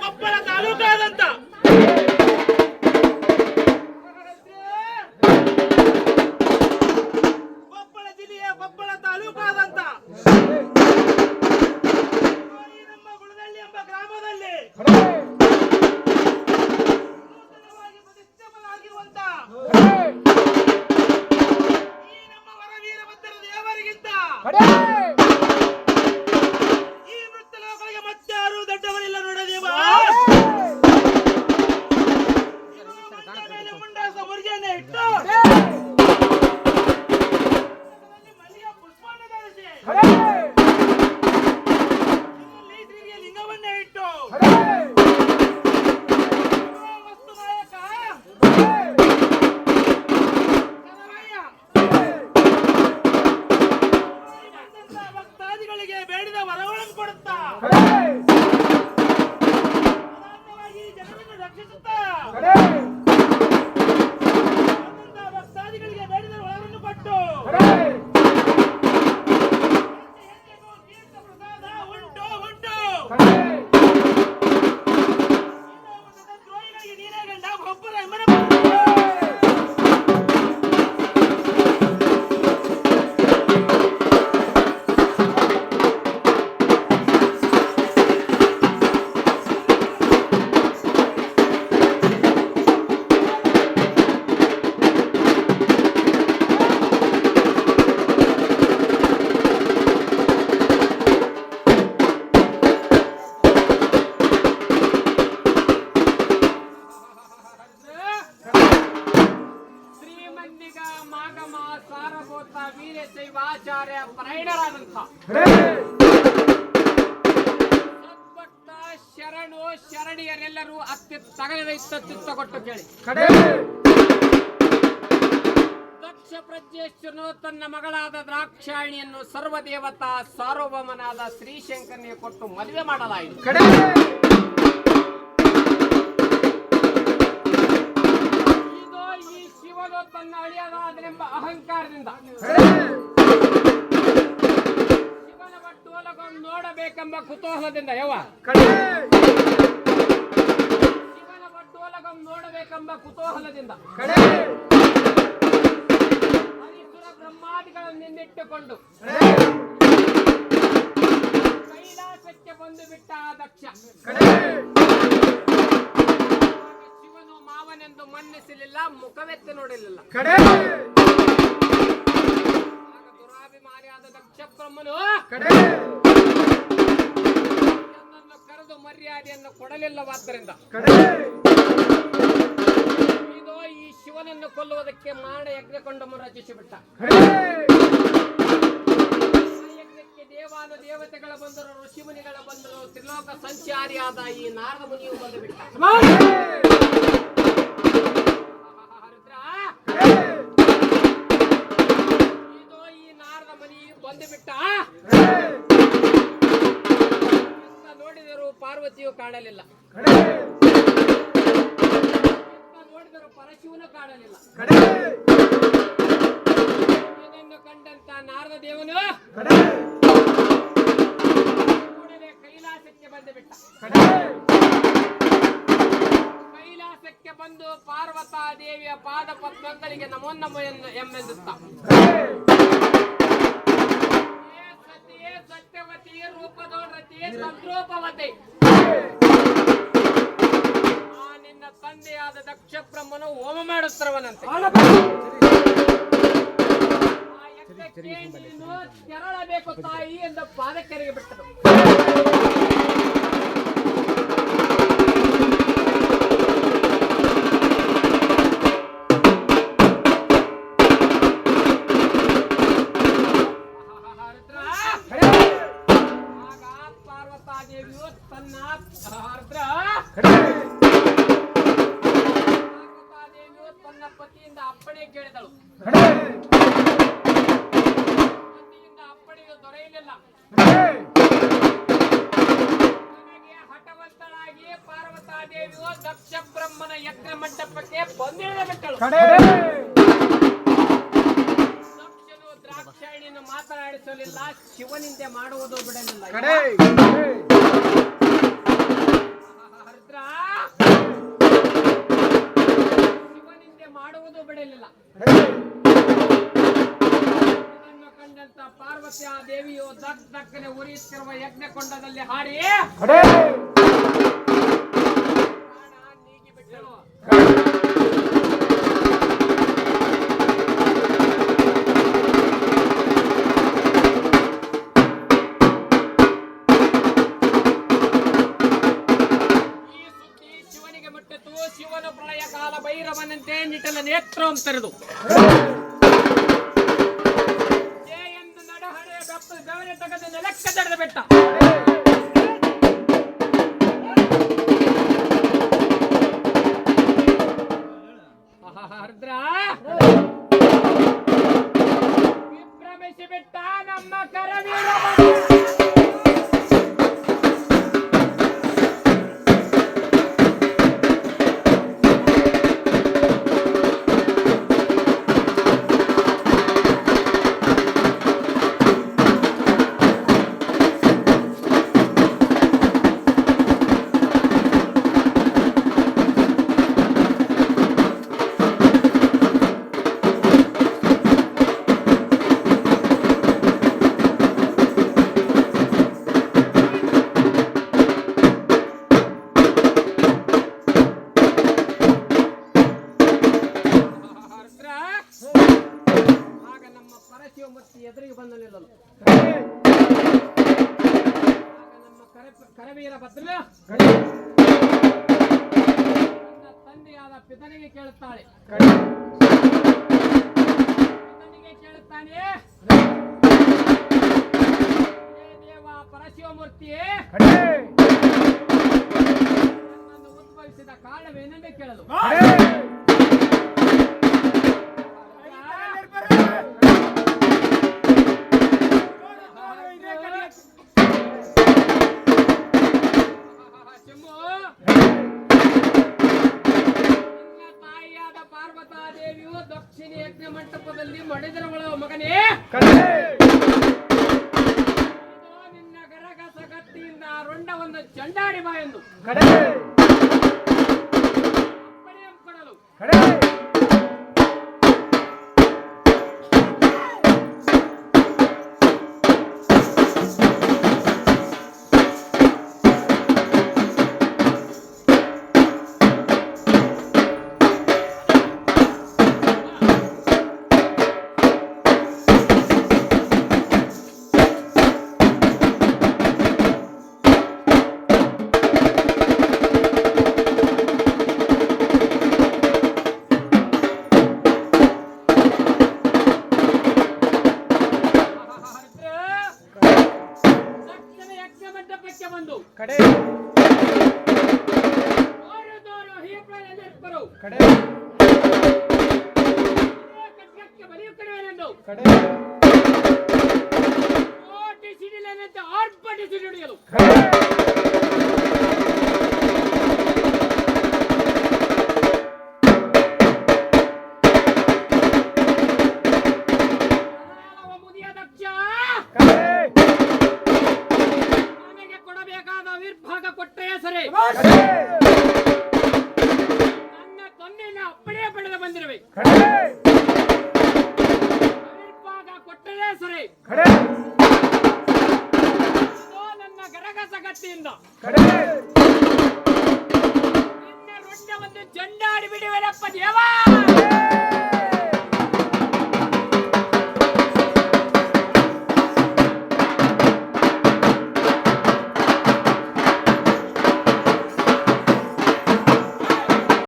ಕೊಪ್ಪಳ ತಾಲೂಕಾದಂತ ಕೊಪ್ಪಳ ಜಿಲ್ಲೆಯ ಕೊಪ್ಪಳ ತಾಲೂಕಾದಂತ ಈ ನಮ್ಮ ಗುಳದಳ್ಳಿ ಎಂಬ ಗ್ರಾಮದಲ್ಲಿ ನೂತನವಾಗಿ ಪ್ರತಿಷ್ಠಾಪನಾಗಿರುವಂತ ಈ ನಮ್ಮ ವರವೀರಭದ್ರ ದೇವರಿಗಿಂತ ಈ ಮೃತ ಲೋಕಗಳಿಗೆ ಮತ್ತಾರು ದೊಡ್ಡವರಿಲ್ಲ ನೋಡದೇವ. ಮುಂಡಾಸ ಮುರುಗಿಯನ್ನ ಇಟ್ಟು ಮಲ್ಲಿಗೆ ಪುಷ್ಪವನ್ನು ಧರಿಸಿ ಶ್ರೀಯ ಲಿಂಗವನ್ನೇ ಇಟ್ಟು ವಸ್ತು ನಾಯಕ ಭಕ್ತಾದಿಗಳಿಗೆ ಬೇಡಿದ ವರಗಳನ್ನು ಕೊಡುತ್ತಾ ಜನರನ್ನು ರಕ್ಷಿಸುತ್ತಾ ಭಕ್ತಾದಿಗಳಿಗೆ ಬೇಡಿದ ವರವನ್ನು ಕೊಟ್ಟು ಪ್ರಸಾದ ಉಂಟು ಉಂಟು ದ್ರೋಹಿಗಳಿಗೆ ನೀರೇ ಗಂಡ ಒಬ್ಬರ ವೀರಶೈವಾಚಾರ್ಯ ಪರಾಯಣರಾದಂಥ ಸದ್ಭಕ್ತ ಶರಣು ಶರಣಿಯರೆಲ್ಲರೂ ಅತ್ಯುತ್ತ ಕೊಟ್ಟು ಕೇಳಿ. ದಕ್ಷ ಪ್ರಜ್ಞೇಶ್ವರನು ತನ್ನ ಮಗಳಾದ ದ್ರಾಕ್ಷಾಯಣಿಯನ್ನು ಸರ್ವದೇವತಾ ಸಾರ್ವಭೌಮನಾದ ಶ್ರೀಶಂಕರನಿಗೆ ಕೊಟ್ಟು ಮದುವೆ ಮಾಡಲಾಯಿತು. ಶಿವನು ತನ್ನ ಅಳಿಯದಾದನೆಂಬ ಅಹಂಕಾರದಿಂದ ಶಿವನ ಬಟ್ಟೋಲಗವನ್ನು ನೋಡಬೇಕೆಂಬ ಕುತೂಹಲದಿಂದ ಶಿವನ ಬಟ್ಟೋಲಗವನ್ನು ನೋಡಬೇಕೆಂಬ ಕುತೂಹಲದಿಂದ ಹರಿಸುರ ಬ್ರಹ್ಮಾದಿಗಳನ್ನಿಟ್ಟುಕೊಂಡು ಕೈಲಾಸಕ್ಕೆ ಬಂದು ಬಿಟ್ಟ ದಕ್ಷ ಶಿವನು ಮಾವನೆಂದು ಮನ್ನಿಸಲಿಲ್ಲ, ಮುಖವೆತ್ತು ನೋಡಲಿಲ್ಲ. ದುರಾಭಿಮಾನಿಯಾದ ದಕ್ಷ ಬ್ರಹ್ಮನು ನನ್ನನ್ನು ಕರೆದು ಮರ್ಯಾದೆಯನ್ನು ಕೊಡಲಿಲ್ಲವಾದ್ದರಿಂದ ಇದು ಈ ಶಿವನನ್ನು ಕೊಲ್ಲುವುದಕ್ಕೆ ಮಾರಣ ಯಜ್ಞಕೊಂಡನ್ನು ರಚಿಸಿಬಿಟ್ಟ. ಯಜ್ಞಕ್ಕೆ ದೇವಾನ ದೇವತೆಗಳ ಬಂದರು, ಋಷಿಮುನಿಗಳ ಬಂದರು, ತ್ರಿಲೋಕ ಸಂಚಾರಿಯಾದ ಈ ನಾರದ ಮುನಿಯು ಬಂದು ಬಿಟ್ಟ. ಇದು ಈ ನಾರದ ಮನಿ ಬಂದು ಬಿಟ್ಟ. ನೋಡಿದರು ಪಾರ್ವತಿಯು ಕಾಣಲಿಲ್ಲ, ನೋಡಿದರು ಪರಶಿವನು ಕಾಣಲಿಲ್ಲ. ಇದನ್ನು ಕಂಡಂತ ನಾರದ ದೇವನು ಕೂಡಲೇ ಕೈಲಾಸಕ್ಕೆ ಬಂದು ಬಿಟ್ಟ. ಕೈಲಾಸಕ್ಕೆ ಬಂದು ಪಾರ್ವತಾ ದೇವಿಯ ಪಾದ ಪದ್ಮಗಳಿಗೆ ನಮೋ ನಮೋ ಎಂಬೆಂದುತ್ತ ಸತ್ಯವತಿ ರೂಪದೋರತಿ ತಂತ್ರೋಪವತಿ ಆ ನಿನ್ನ ತಂದೆಯಾದ ದಕ್ಷ ಬ್ರಹ್ಮನು ಹೋಮ ಮಾಡುತ್ತಿರುವನಂತೆ. ಆ ಯಜ್ಞಕ್ಕೆ ನೀನು ತೆರಳಬೇಕು ತಾಯಿ ಎಂದು ಪಾದಕರಿಗೆ ಬಿಟ್ಟರು. ದೇವಿಯು ತನ್ನ ದೇವಿಯು ತನ್ನ ಪತಿಯಿಂದ ಅಪ್ಪಣೆ ಕೇಳಿದಳು. ಪತಿಯಿಂದ ಅಪ್ಪಣೆಯು ದೊರೆಯಲಿಲ್ಲ. ನನಗೆ ಹಠವಂತಳಾಗಿ ಪಾರ್ವತಾ ದೇವಿಯು ದಕ್ಷ ಬ್ರಹ್ಮನ ಯಜ್ಞ ಮಂಟಪಕ್ಕೆ ಬಂದಿಳಿದು ಬಿಟ್ಟಳು. ದಕ್ಷನು ದ್ರಾಕ್ಷಾಯಣಿಯನ್ನು ಮಾತನಾಡಿಸಲಿಲ್ಲ, ಶಿವನಿಂದೆ ಮಾಡುವುದು ಬಿಡಲಿಲ್ಲ. ನಡೆಯುತ್ತಿರುವ ಯಜ್ಞಕೊಂಡದಲ್ಲಿ ಹಾಡಿ ಕಡೆ ಪ್ರಾಣ ನೀಗಿ ಬಿಟ್ಟರು. ಈ ಸುದ್ದಿ ಶಿವನಿಗೆ ಮುಟ್ಟಿತು. ಶಿವನು ಪ್ರಳಯ ಕಾಲ ಭೈರವನಂತೆ ನಿಟಲ ನೇತ್ರಂ ತೆರೆದು ಎಂದು ನಡಹಣೆಯ ಬೆವರೆ ತಗದ ನೆಲಕ್ಕೆ ತಡೆದ ಬೆಟ್ಟ. ರುದ್ರ ವಿಭ್ರಮಿಸಿ ಬಿಟ್ಟ ನಮ್ಮ ಕರವೀರ. ಆಗ ನಮ್ಮ ಪರಶಿವಮೂರ್ತಿ ಎದುರಿಗೆ ಬಂದು ನಿಲ್ಲಲು ನಮ್ಮ ಕರವೀರ ಭದ್ರ ನನ್ನ ತಂದೆಯಾದ ಪಿತನಿಗೆ ಕೇಳುತ್ತಾಳೆ. ಪಿತನಿಗೆ ಕೇಳುತ್ತಾನೆ, ಹೇ ದೇವ ಪರಶಿವಮೂರ್ತಿಯೇ, ನನ್ನನ್ನು ಉದ್ಭವಿಸಿದ ಕಾರಣವೇನೆಂದು ಕೇಳಲು ಪಾರ್ವತಾದೇವಿಯು ದಕ್ಷಿಣ ಯಜ್ಞ ಮಂಟಪದಲ್ಲಿ ಮಡಿದರವಳ ಮಗನೇ, ನಿನ್ನ ಗರಗಸ ಕತ್ತಿಯಿಂದ ರೊಂಡವನ್ನು ಚಂಡಾಡಿ ಬಾ ಎಂದು ಅಪ್ಪಣೆ ಕೊಡಲು ಬಂದು ಕಡೆ ಬಲಿಯು ಕಡೆಯನೆಂದು ಕೋಟಿ ಸಿಡಿಲನಂತೆ ಆರ್ಭಟಿಸಿ ನುಡಿಯಲು ಮುದಿಯ ದಕ್ಷ ವಿರ್ಭಾಗ ಕೊಟ್ಟೆಯ ಸರಿ ನನ್ನ ತೊನ್ನೆಯನ್ನು ಅಪ್ಪಣೆ ಪಡೆದು ಬಂದಿರುವೆ. ವಿರ್ಭಾಗ ಕೊಟ್ಟೆಯೇ ಸರಿ ನನ್ನ ಗರಗಸ ಗತ್ತಿಯಿಂದ ನಿನ್ನ ರೊಡ್ಡ ಒಂದು ಚಂಡಾಡಿ ಬಿಡುವೆನಪ್ಪ ದೇವ.